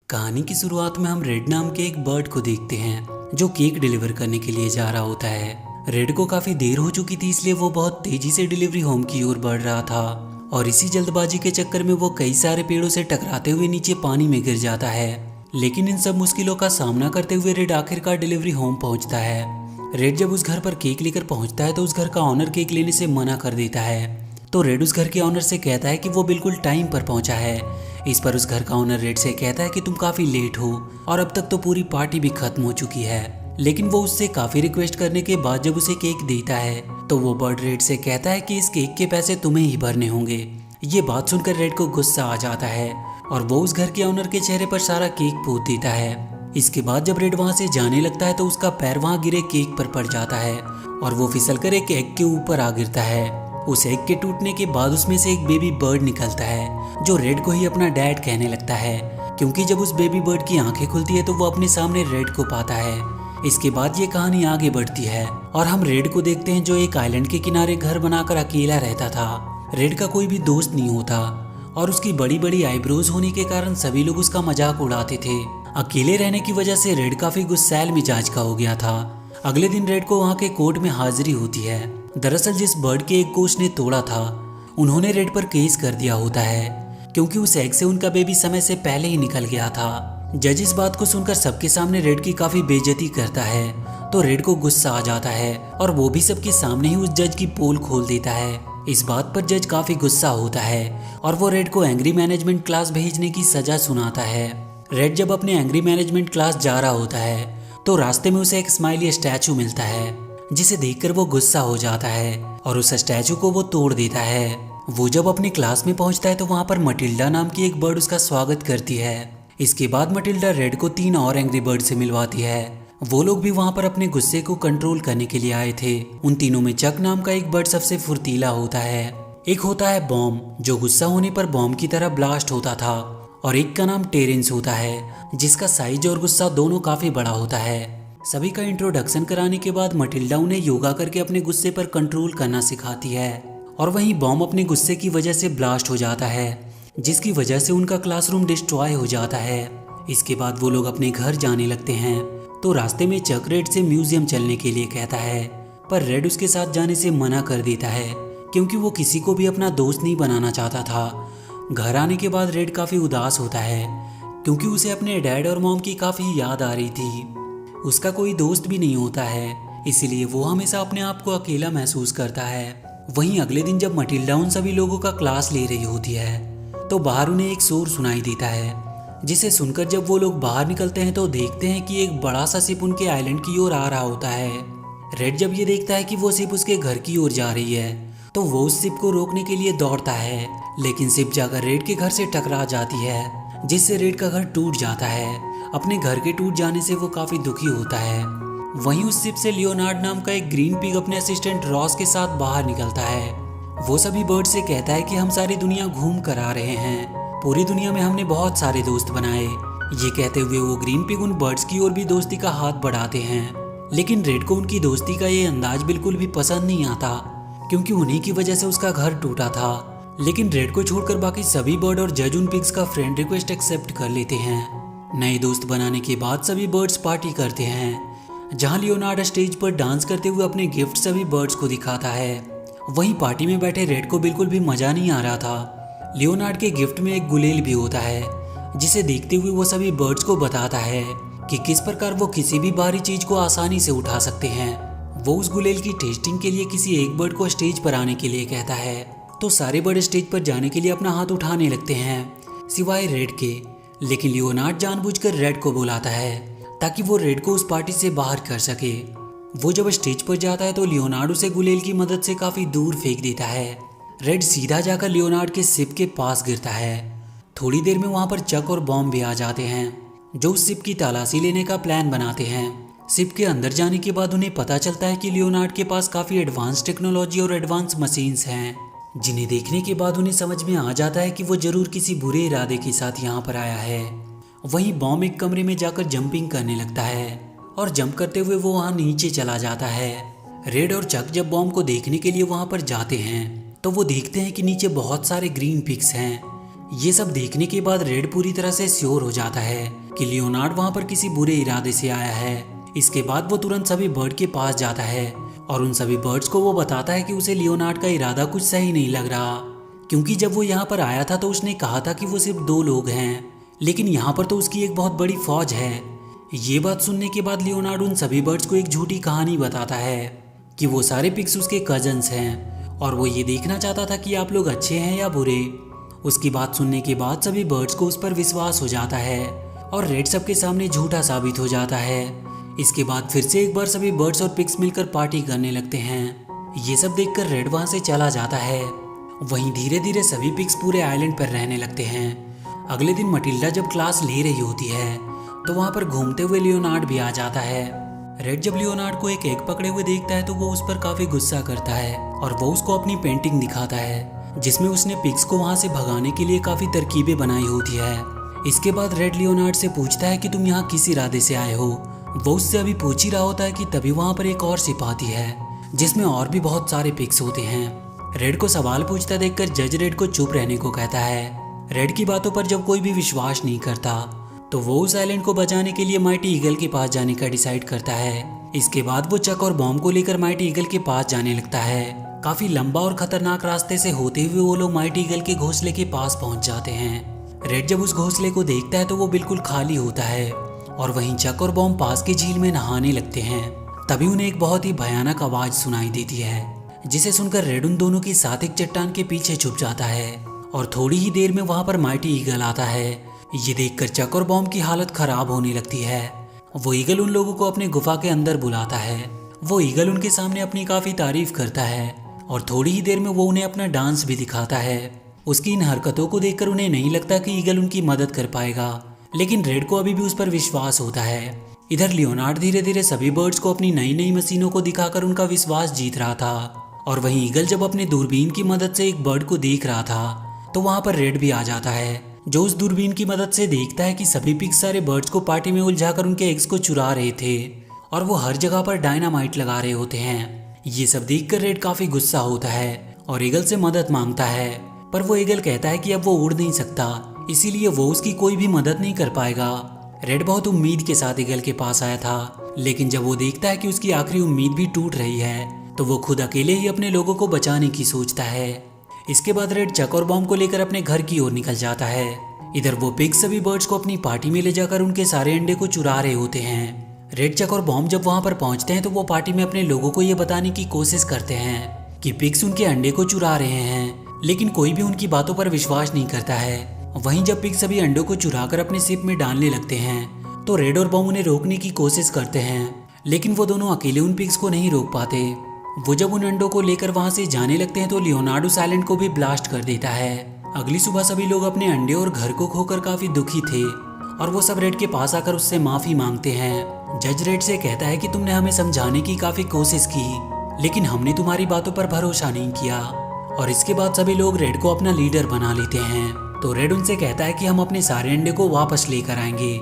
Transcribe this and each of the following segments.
कहानी की शुरुआत में हम रेड नाम के एक बर्ड को देखते हैं जो केक डिलीवर करने के लिए जा रहा होता है। रेड को काफी देर हो चुकी थी, इसलिए वो बहुत तेजी से डिलीवरी होम की ओर बढ़ रहा था और इसी जल्दबाजी के चक्कर में वो कई सारे पेड़ों से टकराते हुए नीचे पानी में गिर जाता है। लेकिन इन सब मुश्किलों का सामना करते हुए रेड आखिरकार डिलीवरी होम पहुंचता है। रेड जब उस घर पर केक लेकर पहुंचता है तो उस घर का ऑनर केक लेने से मना कर देता है। तो रेड उस घर के ऑनर से कहता है कि वो बिल्कुल टाइम पर पहुंचा है। इस पर उस घर का ऑनर रेड से कहता है कि तुम काफी लेट हो और अब तक तो पूरी पार्टी भी खत्म हो चुकी है। लेकिन वो उससे काफी रिक्वेस्ट करने के बाद जब उसे केक देता है तो वो बर्ड रेड से कहता है कि इस केक के पैसे तुम्हें ही भरने होंगे। ये बात सुनकर रेड को गुस्सा आ जाता है और वो उस घर के ऑनर के चेहरे पर सारा केक पोत देता है। इसके बाद जब रेड वहां से जाने लगता है तो उसका पैर वहां गिरे केक पर पड़ जाता है और वो फिसलकर एक एग के ऊपर आ गिरता है। उस एग के टूटने के बाद उसमें से एक बेबी बर्ड निकलता है जो रेड को ही अपना डैड कहने लगता है, क्योंकि जब उस बेबी बर्ड की आंखें खुलती है तो वो अपने सामने रेड को पाता है। इसके बाद ये कहानी आगे बढ़ती है और हम रेड को देखते हैं जो एक आइलैंड के किनारे घर बनाकर अकेला रहता था। रेड का कोई भी दोस्त नहीं होता और उसकी बड़ी बड़ी आईब्रोज होने के कारण सभी लोग उसका मजाक उड़ाते थे। अकेले रहने की वजह से रेड काफी गुस्सैल मिजाज का हो गया था। अगले दिन रेड को वहाँ के कोर्ट में हाजिरी होती है। दरअसल जिस बर्ड के एग को उसने तोड़ा था उन्होंने रेड पर केस कर दिया होता है, क्योंकि उस एग से उनका बेबी समय से पहले ही निकल गया था। जज इस बात को सुनकर सबके सामने रेड की काफी बेइज्जती करता है तो रेड को गुस्सा आ जाता है और वो भी सबके सामने ही उस जज की पोल खोल देता है। इस बात पर जज काफी गुस्सा होता है और वो रेड को एंग्री मैनेजमेंट क्लास भेजने की सजा सुनाता है। रेड जब अपने एंग्री मैनेजमेंट क्लास जा रहा होता है तो रास्ते में उसे एक स्माइली स्टैचू मिलता है जिसे देखकर वो गुस्सा हो जाता है और उस स्टैचू को वो तोड़ देता है। वो जब अपनी क्लास में पहुंचता है तो वहां पर मटिल्डा नाम की एक बर्ड उसका स्वागत करती है। इसके बाद मटिल्डा रेड को 3 और एंग्री बर्ड से मिलवाती है। वो लोग भी वहां पर अपने गुस्से को कंट्रोल करने के लिए आए थे। उन तीनों में चक नाम का एक बर्ड सबसे फुर्तीला होता है। एक होता है बॉम्ब जो गुस्सा होने पर बॉम्ब की तरह ब्लास्ट होता था और एक का नाम टेरेंस होता है जिसका साइज और गुस्सा दोनों काफी बड़ा होता है। सभी का इंट्रोडक्शन कराने के बाद मटिल्डा उन्हें योगा करके अपने गुस्से पर कंट्रोल करना सिखाती है और वहीं बॉम्ब अपने गुस्से की वजह से ब्लास्ट हो जाता है जिसकी वजह से उनका क्लासरूम डिस्ट्रॉय हो जाता है। इसके बाद वो लोग अपने घर जाने लगते हैं तो रास्ते में चक रेड से म्यूजियम चलने के लिए कहता है, पर रेड उसके साथ जाने से मना कर देता है क्योंकि वो किसी को भी अपना दोस्त नहीं बनाना चाहता था। घर आने के बाद रेड काफी उदास होता है क्योंकि उसे अपने डैड और मॉम की काफी याद आ रही थी। उसका कोई दोस्त भी नहीं होता है, इसीलिए वो हमेशा अपने आप को अकेला महसूस करता है। वहीं अगले दिन जब मटिल्डा उन सभी लोगों का क्लास ले रही होती है तो बाहर उन्हें एक शोर सुनाई देता है, जिसे सुनकर जब वो लोग बाहर निकलते हैं तो देखते हैं कि एक बड़ा सा शिप उनके आइलैंड की ओर आ रहा होता है। रेड जब ये देखता है कि वो शिप उसके घर की ओर जा रही है तो वो उस शिप को रोकने के लिए दौड़ता है, लेकिन शिप जाकर रेड के घर से टकरा जाती है जिससे रेड का घर टूट जाता है। अपने घर के टूट जाने से वो काफी दुखी होता है। वहीं उस शिप से लियोनार्ड नाम का एक ग्रीन पिग अपने असिस्टेंट रॉस के साथ बाहर निकलता है। वो सभी बर्ड से कहता है कि हम सारी दुनिया घूम कर आ रहे हैं, पूरी दुनिया में हमने बहुत सारे दोस्त बनाए। ये कहते हुए वो ग्रीन पिग उन बर्ड्स की ओर भी दोस्ती का हाथ बढ़ाते हैं, लेकिन रेड को उनकी दोस्ती का ये अंदाज बिल्कुल भी पसंद नहीं आता क्योंकि उन्हीं की वजह से उसका घर टूटा था। लेकिन रेड को छोड़कर बाकी सभी बर्ड और जज उन पिग्स का फ्रेंड रिक्वेस्ट एक्सेप्ट कर लेते हैं। नए दोस्त बनाने के बाद सभी बर्ड्स पार्टी करते हैं जहां लियोनार्ड स्टेज पर डांस करते हुए अपने गिफ्ट सभी बर्ड्स को दिखाता है। वहीं पार्टी में बैठे रेड को बिल्कुल भी मजा नहीं आ रहा था। लियोनार्ड के गिफ्ट में एक गुलेल भी होता है जिसे देखते हुए वो सभी बर्ड्स को बताता है कि किस प्रकार वो किसी भी भारी चीज को आसानी से उठा सकते हैं। वो उस गुलेल की टेस्टिंग के लिए किसी एक बर्ड को स्टेज पर आने के लिए कहता है तो सारे बर्ड स्टेज पर जाने के लिए अपना हाथ उठाने लगते हैं सिवाय रेड के। लेकिन लियोनार्ड जानबूझकर रेड को बुलाता है ताकि वो रेड को उस पार्टी से बाहर कर सके। वो जब स्टेज पर जाता है तो लियोनार्ड उसे गुलेल की मदद से काफी दूर फेंक देता है। रेड सीधा जाकर लियोनार्ड के शिप के पास गिरता है। थोड़ी देर में वहां पर चक और बॉम्ब भी आ जाते हैं जो उस शिप की तलाशी लेने का प्लान बनाते हैं। शिप के अंदर जाने के बाद उन्हें पता चलता है कि लियोनार्ड के पास काफी एडवांस टेक्नोलॉजी और एडवांस मशीन्स हैं, जिन्हें देखने के बाद उन्हें समझ में आ जाता है कि वो जरूर किसी बुरे इरादे के साथ यहाँ पर आया है। वहीं बॉम्ब एक कमरे में जाकर जंपिंग करने लगता है और जंप करते हुए वो वहाँ नीचे चला जाता है। रेड और चक जब बॉम्ब को देखने के लिए वहाँ पर जाते हैं तो वो देखते हैं कि नीचे बहुत सारे ग्रीन पिग्स हैं ये सब देखने के बाद रेड पूरी तरह से श्योर हो जाता है कि लियोनार्ड वहाँ पर किसी बुरे इरादे से आया है। इसके बाद वो तुरंत सभी बर्ड के पास जाता है और उन सभी बर्ड्स को वो बताता है कि उसे लियोनार्ड का इरादा कुछ सही नहीं लग रहा, क्योंकि जब वो यहाँ पर आया था तो उसने कहा था कि वो सिर्फ 2 लोग हैं, लेकिन यहाँ पर तो उसकी एक बहुत बड़ी फौज है। ये बात सुनने के बाद लियोनार्ड उन सभी बर्ड्स को एक झूठी कहानी बताता है कि वो सारे पिग्स उसके कजन्स हैं और वो ये देखना चाहता था कि आप लोग अच्छे हैं या बुरे। उसकी बात सुनने के बाद सभी बर्ड्स को उस पर विश्वास हो जाता है और रेड सबके सामने झूठा साबित हो जाता है। इसके बाद फिर से एक बार सभी बर्ड्स और पिग्स मिलकर पार्टी करने लगते हैं। ये सब देखकर रेड वहाँ से चला जाता है। वहीं धीरे धीरे सभी पिग्स पूरे आइलैंड पर रहने लगते हैं। अगले दिन मटिल्डा जब क्लास ले रही होती है तो वहाँ पर घूमते हुए लियोनार्ड भी आ जाता है। रेड जब लियोनार्ड को एक एग पकड़े हुए देखता है तो वो उस पर काफी गुस्सा करता है और वो उसको अपनी पेंटिंग दिखाता है जिसमें उसने पिग्स को वहाँ से भगाने के लिए काफी तरकीबें बनाई होती है। इसके बाद रेड लियोनार्ड से पूछता है कि तुम यहाँ किस इरादे से आए हो। वो उससे अभी पूछ ही रहा होता है कि तभी वहाँ पर एक और शिप आती है जिसमें और भी बहुत सारे पिग्स होते हैं। रेड को सवाल पूछता देखकर जज रेड को चुप रहने को कहता है। रेड की बातों पर जब कोई भी विश्वास नहीं करता तो वो उस आइलैंड को बचाने के लिए माइटी ईगल के पास जाने का डिसाइड करता है। इसके बाद वो चक और बॉम्ब को लेकर माइटी ईगल के पास जाने लगता है। काफी लंबा और खतरनाक रास्ते से होते हुए वो लोग माइटी ईगल के घोंसले के पास पहुंच जाते हैं। रेड जब उस घोंसले को देखता है तो वो बिल्कुल खाली होता है और वहीं चक और बॉम्ब पास की झील में नहाने लगते हैं। तभी उन्हें एक बहुत ही भयानक आवाज सुनाई देती है जिसे सुनकर रेड उन दोनों की साथ एक चट्टान के पीछे छुप जाता है और थोड़ी ही देर में वहां पर माइटी ईगल आता है। ये देखकर चक और बॉम्ब की हालत खराब होने लगती है। वो ईगल उन लोगों को अपने गुफा के अंदर बुलाता है। वो ईगल उनके सामने अपनी काफी तारीफ करता है और थोड़ी ही देर में वो उन्हें अपना डांस भी दिखाता है। उसकी इन हरकतों को देखकर उन्हें नहीं लगता कि ईगल उनकी मदद कर पाएगा, लेकिन रेड को अभी भी उस पर विश्वास होता है। इधर लियोनार्ड धीरे धीरे सभी बर्ड्स को अपनी नई नई मशीनों को दिखाकर उनका विश्वास जीत रहा था और वहीं ईगल जब अपने दूरबीन की मदद से एक बर्ड को देख रहा था तो वहां पर रेड भी आ जाता है जो उस दूरबीन की मदद से देखता है कि सभी पिग्स सारे बर्ड्स को पार्टी में उलझाकर उनके एग्स को चुरा रहे थे और वो हर जगह पर डायनामाइट लगा रहे होते हैं। ये सब देखकर रेड काफी गुस्सा होता है और ईगल से मदद मांगता है, पर वो ईगल कहता है कि अब वो उड़ नहीं सकता, इसीलिए वो उसकी कोई भी मदद नहीं कर पाएगा। रेड बहुत उम्मीद के साथ ईगल के पास आया था, लेकिन जब वो देखता है कि उसकी आखिरी उम्मीद भी टूट रही है तो वो खुद अकेले ही अपने लोगों को बचाने की सोचता है। इसके बाद रेड चक और बॉम्ब को लेकर अपने घर की ओर निकल जाता है। इधर वो पिग सभी बर्ड्स को अपनी पार्टी में ले जाकर उनके सारे अंडे को चुरा रहे होते हैं। रेड चक और बॉम्ब जब वहां पर पहुंचते हैं तो वो पार्टी में अपने लोगों को ये बताने की कोशिश करते हैं कि पिग्स उनके अंडे को चुरा रहे हैं, लेकिन कोई भी उनकी बातों पर विश्वास नहीं करता है। वहीं जब पिग सभी अंडों को चुराकर अपने शिप में डालने लगते हैं तो रेड और बॉम्ब उन्हें रोकने की कोशिश करते हैं, लेकिन वो दोनों अकेले उन पिग्स को नहीं रोक पाते। वो जब उन अंडों को लेकर वहां से जाने लगते हैं तो लियोनार्ड उस आइलैंड को भी ब्लास्ट कर देता है। अगली सुबह सभी लोग अपने अंडे और घर को खोकर काफी दुखी थे और वो सब रेड के पास आकर उससे माफी मांगते हैं। जज रेड से कहता है कि तुमने हमें समझाने की काफी कोशिश की, लेकिन हमने तुम्हारी बातों पर भरोसा नहीं किया। और इसके बाद सभी लोग रेड को अपना लीडर बना लेते हैं। तो रेड उनसे कहता है कि हम अपने सारे अंडे को वापस लेकर आएंगे।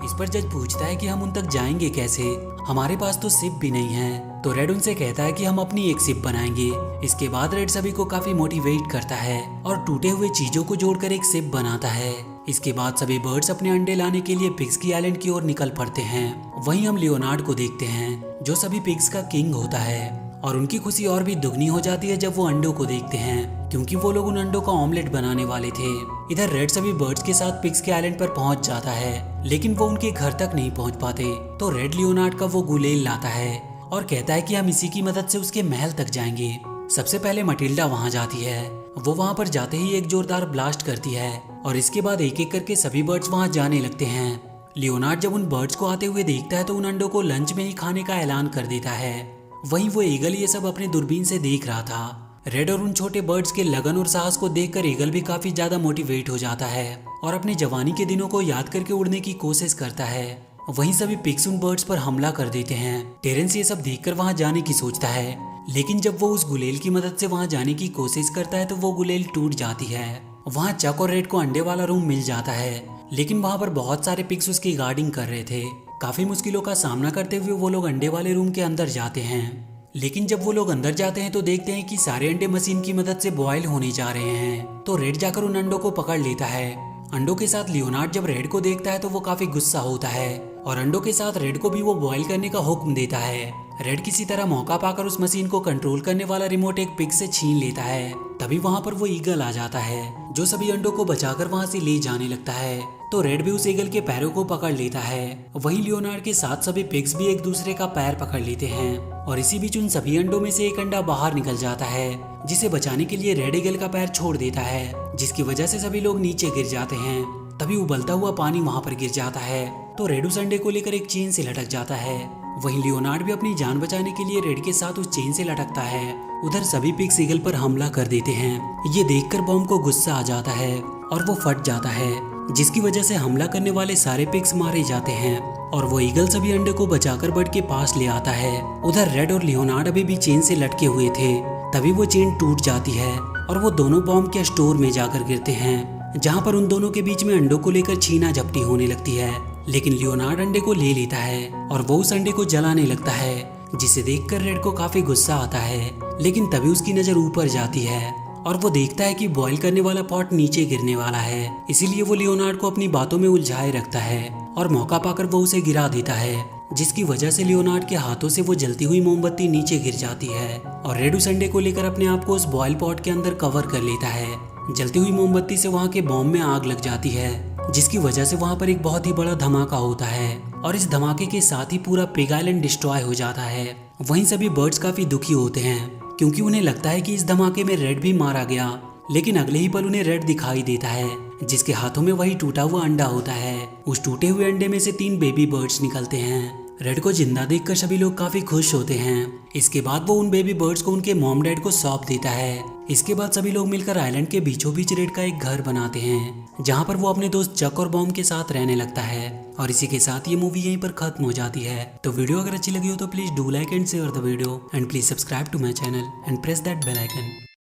इस पर जज पूछता है कि हम उन तक जाएंगे कैसे, हमारे पास तो शिप भी नहीं है। तो रेड उनसे कहता है कि हम अपनी एक शिप बनाएंगे। इसके बाद रेड सभी को काफी मोटिवेट करता है और टूटे हुए चीजों को जोड़कर एक शिप बनाता है। इसके बाद सभी बर्ड्स अपने अंडे लाने के लिए पिग्स की आइलैंड की ओर निकल पड़ते हैं। वहीं हम लियोनार्ड को देखते हैं जो सभी पिग्स का किंग होता है, और उनकी खुशी और भी दुगनी हो जाती है जब वो अंडों को देखते हैं, क्योंकि वो लोग उन अंडों का ऑमलेट बनाने वाले थे। इधर रेड सभी बर्ड्स के साथ पिग्स के आइलैंड पर पहुंच जाता है, लेकिन वो उनके घर तक नहीं पहुंच पाते। तो रेड लियोनार्ड का वो गुलेल लाता है और कहता है कि हम इसी की मदद से उसके महल तक जाएंगे। सबसे पहले मटिल्डा वहां जाती है। वो वहां पर जाते ही एक जोरदार ब्लास्ट करती है और इसके बाद एक एक करके सभी बर्ड्स वहां जाने लगते हैं। लियोनार्ड जब उन बर्ड्स को आते हुए देखता है तो उन अंडों को लंच में ही खाने का ऐलान कर देता है। वहीं वो ईगल ये सब अपने दूरबीन से देख रहा था। रेड और उन छोटे बर्ड्स के लगन और साहस को देखकर ईगल भी काफी ज्यादा मोटिवेट हो जाता है और अपने जवानी के दिनों को याद करके उड़ने की कोशिश करता है। वहीं सभी पिग्स उन बर्ड्स पर हमला कर देते हैं। टेरेंस ये सब देखकर वहां जाने की सोचता है, लेकिन जब वो उस गुलेल की मदद से वहां जाने की कोशिश करता है तो वो गुलेल टूट जाती है। वहां चक और रेड को अंडे वाला रूम मिल जाता है, लेकिन वहां पर बहुत सारे पिग्स उसकी गार्डिंग कर रहे थे। काफी मुश्किलों का सामना करते हुए वो लोग अंडे वाले रूम के अंदर जाते हैं। लेकिन जब वो लोग अंदर जाते हैं तो देखते हैं कि सारे अंडे मशीन की मदद से बॉयल होने जा रहे हैं। तो रेड जाकर उन अंडों को पकड़ लेता है। अंडों के साथ लियोनार्ड जब रेड को देखता है तो वो काफी गुस्सा होता है और अंडों के साथ रेड को भी वो बॉयल करने का हुक्म देता है। रेड किसी तरह मौका पाकर उस मशीन को कंट्रोल करने वाला रिमोट एक पिग से छीन लेता है। तभी वहाँ पर वो ईगल आ जाता है जो सभी अंडों को बचाकर वहाँ से ले जाने लगता है। तो रेड भी उस ईगल के पैरों को पकड़ लेता है। वहीं लियोनार्ड के साथ सभी पिग्स भी एक दूसरे का पैर पकड़ लेते हैं और इसी बीच उन सभी अंडों में से एक अंडा बाहर निकल जाता है, जिसे बचाने के लिए रेड ईगल का पैर छोड़ देता है, जिसकी वजह से सभी लोग नीचे गिर जाते हैं। तभी उबलता हुआ पानी वहाँ पर गिर जाता है तो रेड उस अंडे को लेकर एक चेन से लटक जाता है। वहीं लियोनार्ड भी अपनी जान बचाने के लिए रेड के साथ उस चेन से लटकता है। उधर सभी पिग्स ईगल पर हमला कर देते हैं। ये देखकर बॉम्ब को गुस्सा आ जाता है और वो फट जाता है, जिसकी वजह से हमला करने वाले सारे पिग्स मारे जाते हैं और वो ईगल सभी अंडे को बचाकर बर्ड के पास ले आता है। उधर रेड और लियोनार्ड अभी भी चेन से लटके हुए थे। तभी वो चेन टूट जाती है और वो दोनों बॉम्ब के स्टोर में जाकर गिरते हैं, जहाँ पर उन दोनों के बीच में अंडों को लेकर छीना झपटी होने लगती है। लेकिन लियोनार्ड अंडे को ले लेता है और वो उस अंडे को जलाने लगता है, जिसे देखकर रेड को काफी गुस्सा आता है। लेकिन तभी उसकी नजर ऊपर जाती है और वो देखता है कि बॉईल करने वाला पॉट नीचे गिरने वाला है। इसीलिए वो लियोनार्ड को अपनी बातों में उलझाए रखता है और मौका पाकर वो उसे गिरा देता है, जिसकी वजह से लियोनार्ड के हाथों से वो जलती हुई मोमबत्ती नीचे गिर जाती है और रेड उस अंडे को लेकर अपने आप को उस बॉयल पॉट के अंदर कवर कर लेता है। जलती हुई मोमबत्ती से वहाँ के बॉम्ब में आग लग जाती है, जिसकी वजह से वहाँ पर एक बहुत ही बड़ा धमाका होता है और इस धमाके के साथ ही पूरा पिग आइलैंड डिस्ट्रॉय हो जाता है। वहीं सभी बर्ड्स काफी दुखी होते हैं क्योंकि उन्हें लगता है कि इस धमाके में रेड भी मारा गया। लेकिन अगले ही पल उन्हें रेड दिखाई देता है, जिसके हाथों में वही टूटा हुआ अंडा होता है। उस टूटे हुए अंडे में से 3 बेबी बर्ड्स निकलते हैं। रेड को जिंदा देखकर सभी लोग काफी खुश होते हैं। इसके बाद वो उन बेबी बर्ड्स को उनके मॉम डैड को सौंप देता है। इसके बाद सभी लोग मिलकर आइलैंड के बीचों बीच रेड का एक घर बनाते हैं, जहाँ पर वो अपने दोस्त चक और बॉम्ब के साथ रहने लगता है। और इसी के साथ ये मूवी यहीं पर खत्म हो जाती है। तो वीडियो अगर अच्छी लगी हो तो please do like and share the video and please subscribe to my channel and press that bell icon.